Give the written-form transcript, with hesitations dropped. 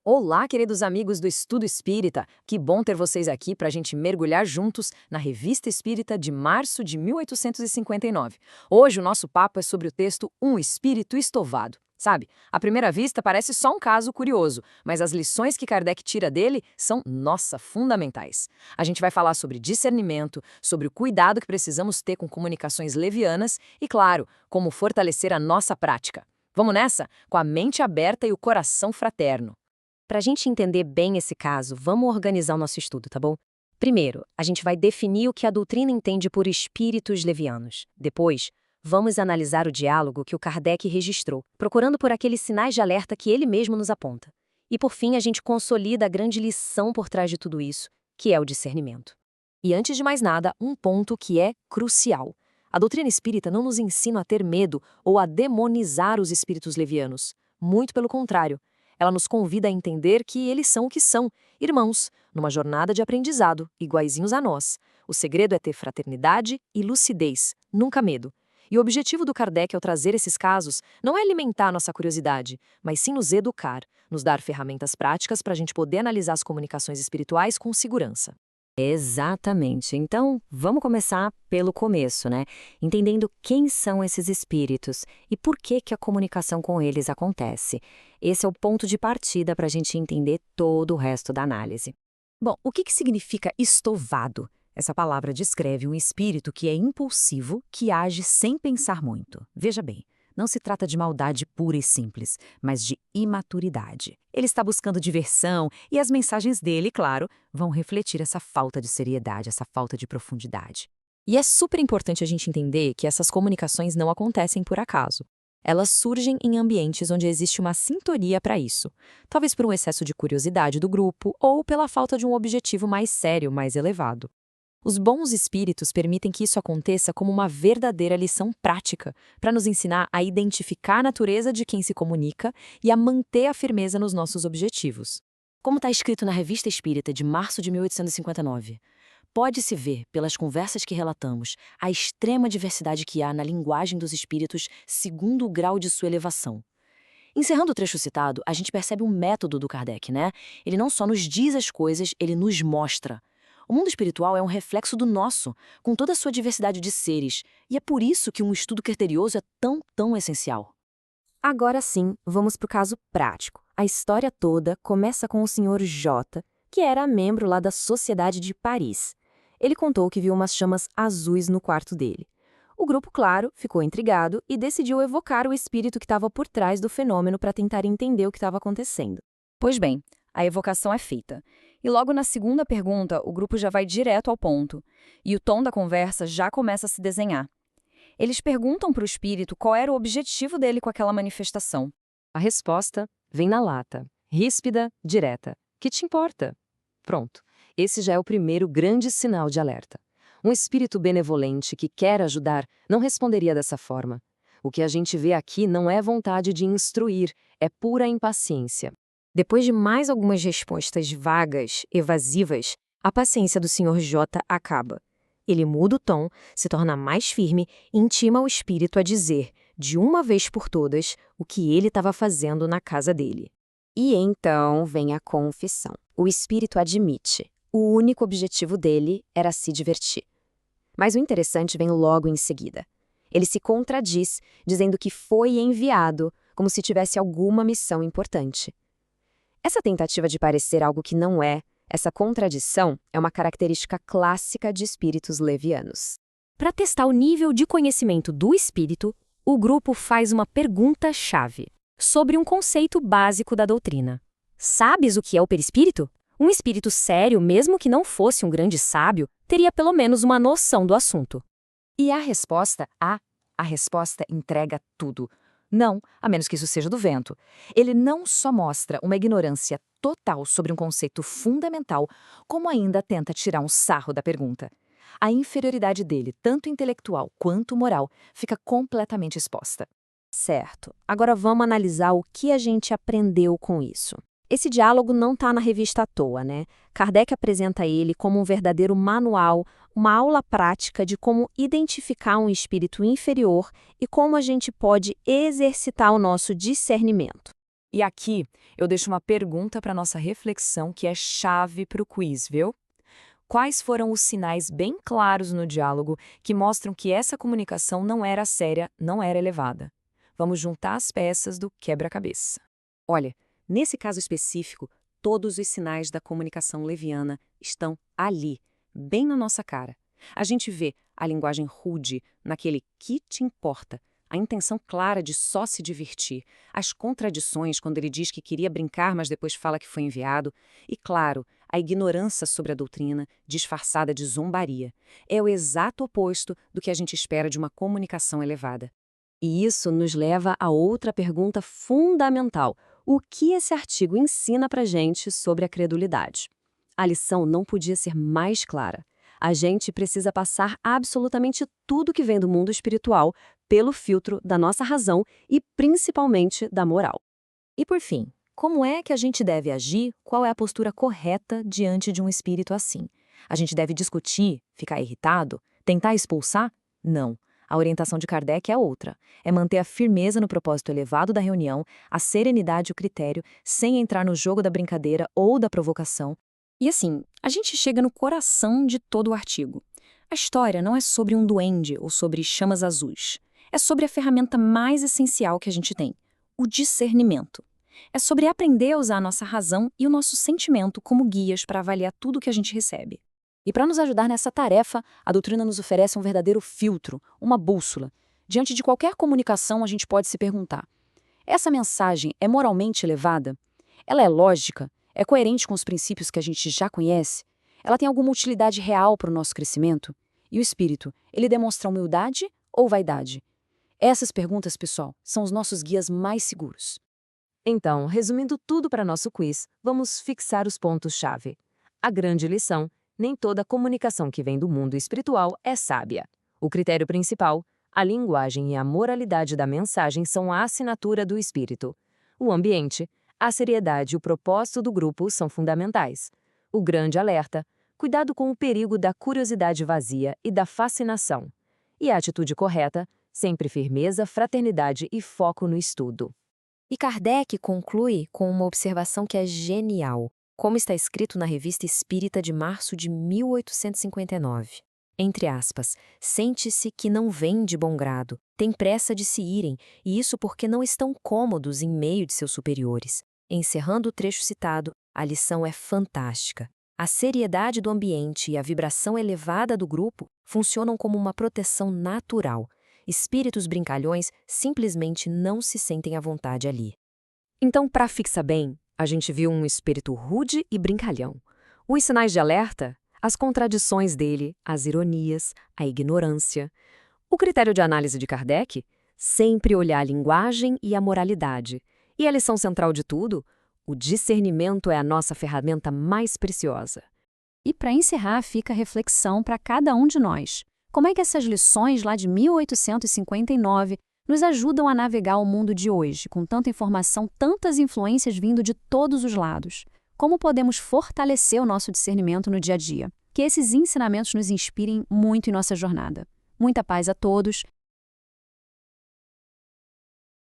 Olá, queridos amigos do Estudo Espírita. Que bom ter vocês aqui para a gente mergulhar juntos na Revista Espírita de março de 1859. Hoje o nosso papo é sobre o texto Um Espírito Estovado. Sabe, à primeira vista parece só um caso curioso, mas as lições que Kardec tira dele são, nossa, fundamentais. A gente vai falar sobre discernimento, sobre o cuidado que precisamos ter com comunicações levianas e, claro, como fortalecer a nossa prática. Vamos nessa? Com a mente aberta e o coração fraterno. Para a gente entender bem esse caso, vamos organizar o nosso estudo, tá bom? Primeiro, a gente vai definir o que a doutrina entende por espíritos levianos. Depois, vamos analisar o diálogo que o Kardec registrou, procurando por aqueles sinais de alerta que ele mesmo nos aponta. E por fim, a gente consolida a grande lição por trás de tudo isso, que é o discernimento. E antes de mais nada, um ponto que é crucial. A doutrina espírita não nos ensina a ter medo ou a demonizar os espíritos levianos. Muito pelo contrário. Ela nos convida a entender que eles são o que são, irmãos, numa jornada de aprendizado, iguaizinhos a nós. O segredo é ter fraternidade e lucidez, nunca medo. E o objetivo do Kardec ao trazer esses casos não é alimentar nossa curiosidade, mas sim nos educar, nos dar ferramentas práticas para a gente poder analisar as comunicações espirituais com segurança. Exatamente. Então, vamos começar pelo começo, né? Entendendo quem são esses espíritos e por que a comunicação com eles acontece. Esse é o ponto de partida para a gente entender todo o resto da análise. Bom, o que significa estovado? Essa palavra descreve um espírito que é impulsivo, que age sem pensar muito. Veja bem, não se trata de maldade pura e simples, mas de imaturidade. Ele está buscando diversão e as mensagens dele, claro, vão refletir essa falta de seriedade, essa falta de profundidade. E é super importante a gente entender que essas comunicações não acontecem por acaso. Elas surgem em ambientes onde existe uma sintonia para isso, talvez por um excesso de curiosidade do grupo ou pela falta de um objetivo mais sério, mais elevado. Os bons espíritos permitem que isso aconteça como uma verdadeira lição prática, para nos ensinar a identificar a natureza de quem se comunica e a manter a firmeza nos nossos objetivos. Como está escrito na Revista Espírita de março de 1859, pode-se ver, pelas conversas que relatamos, a extrema diversidade que há na linguagem dos espíritos segundo o grau de sua elevação. Encerrando o trecho citado, a gente percebe um método do Kardec, né? Ele não só nos diz as coisas, ele nos mostra. O mundo espiritual é um reflexo do nosso, com toda a sua diversidade de seres, e é por isso que um estudo criterioso é tão essencial. Agora sim, vamos para o caso prático. A história toda começa com o Sr. J, que era membro lá da Sociedade de Paris. Ele contou que viu umas chamas azuis no quarto dele. O grupo, claro, ficou intrigado e decidiu evocar o espírito que estava por trás do fenômeno para tentar entender o que estava acontecendo. Pois bem, a evocação é feita. E logo na segunda pergunta, o grupo já vai direto ao ponto. E o tom da conversa já começa a se desenhar. Eles perguntam para o espírito qual era o objetivo dele com aquela manifestação. A resposta vem na lata, ríspida, direta. Que te importa? Pronto. Esse já é o primeiro grande sinal de alerta. Um espírito benevolente que quer ajudar não responderia dessa forma. O que a gente vê aqui não é vontade de instruir, é pura impaciência. Depois de mais algumas respostas vagas, evasivas, a paciência do Sr. J acaba. Ele muda o tom, se torna mais firme e intima o espírito a dizer, de uma vez por todas, o que ele estava fazendo na casa dele. E então vem a confissão. O espírito admite. O único objetivo dele era se divertir. Mas o interessante vem logo em seguida. Ele se contradiz, dizendo que foi enviado, como se tivesse alguma missão importante. Essa tentativa de parecer algo que não é, essa contradição, é uma característica clássica de espíritos levianos. Para testar o nível de conhecimento do espírito, o grupo faz uma pergunta-chave sobre um conceito básico da doutrina. Sabes o que é o perispírito? Um espírito sério, mesmo que não fosse um grande sábio, teria pelo menos uma noção do assunto. E a resposta entrega tudo. Não, a menos que isso seja do vento. Ele não só mostra uma ignorância total sobre um conceito fundamental, como ainda tenta tirar um sarro da pergunta. A inferioridade dele, tanto intelectual quanto moral, fica completamente exposta. Certo. Agora vamos analisar o que a gente aprendeu com isso. Esse diálogo não está na revista à toa, né? Kardec apresenta ele como um verdadeiro manual, uma aula prática de como identificar um espírito inferior e como a gente pode exercitar o nosso discernimento. E aqui eu deixo uma pergunta para nossa reflexão que é chave para o quiz, viu? Quais foram os sinais bem claros no diálogo que mostram que essa comunicação não era séria, não era elevada? Vamos juntar as peças do quebra-cabeça. Olha, nesse caso específico, todos os sinais da comunicação leviana estão ali, bem na nossa cara. A gente vê a linguagem rude, naquele que te importa, a intenção clara de só se divertir, as contradições quando ele diz que queria brincar, mas depois fala que foi enviado, e, claro, a ignorância sobre a doutrina, disfarçada de zombaria. É o exato oposto do que a gente espera de uma comunicação elevada. E isso nos leva a outra pergunta fundamental. O que esse artigo ensina pra gente sobre a credulidade? A lição não podia ser mais clara. A gente precisa passar absolutamente tudo que vem do mundo espiritual pelo filtro da nossa razão e principalmente da moral. E por fim, como é que a gente deve agir? Qual é a postura correta diante de um espírito assim? A gente deve discutir, ficar irritado, tentar expulsar? Não. A orientação de Kardec é outra. É manter a firmeza no propósito elevado da reunião, a serenidade e o critério, sem entrar no jogo da brincadeira ou da provocação. E assim, a gente chega no coração de todo o artigo. A história não é sobre um duende ou sobre chamas azuis. É sobre a ferramenta mais essencial que a gente tem, o discernimento. É sobre aprender a usar a nossa razão e o nosso sentimento como guias para avaliar tudo que a gente recebe. E para nos ajudar nessa tarefa, a doutrina nos oferece um verdadeiro filtro, uma bússola. Diante de qualquer comunicação, a gente pode se perguntar: essa mensagem é moralmente elevada? Ela é lógica? É coerente com os princípios que a gente já conhece? Ela tem alguma utilidade real para o nosso crescimento? E o espírito, ele demonstra humildade ou vaidade? Essas perguntas, pessoal, são os nossos guias mais seguros. Então, resumindo tudo para nosso quiz, vamos fixar os pontos-chave. A grande lição: nem toda comunicação que vem do mundo espiritual é sábia. O critério principal, a linguagem e a moralidade da mensagem são a assinatura do espírito. O ambiente, a seriedade e o propósito do grupo são fundamentais. O grande alerta, cuidado com o perigo da curiosidade vazia e da fascinação. E a atitude correta, sempre firmeza, fraternidade e foco no estudo. E Kardec conclui com uma observação que é genial, como está escrito na Revista Espírita de março de 1859. Entre aspas, sente-se que não vêm de bom grado, têm pressa de se irem, e isso porque não estão cômodos em meio de seus superiores. Encerrando o trecho citado, a lição é fantástica. A seriedade do ambiente e a vibração elevada do grupo funcionam como uma proteção natural. Espíritos brincalhões simplesmente não se sentem à vontade ali. Então, para fixar bem, a gente viu um espírito rude e brincalhão. Os sinais de alerta, as contradições dele, as ironias, a ignorância. O critério de análise de Kardec, sempre olhar a linguagem e a moralidade. E a lição central de tudo, o discernimento é a nossa ferramenta mais preciosa. E para encerrar, fica a reflexão para cada um de nós. Como é que essas lições lá de 1859 nos ajudam a navegar o mundo de hoje, com tanta informação, tantas influências vindo de todos os lados? Como podemos fortalecer o nosso discernimento no dia a dia? Que esses ensinamentos nos inspirem muito em nossa jornada. Muita paz a todos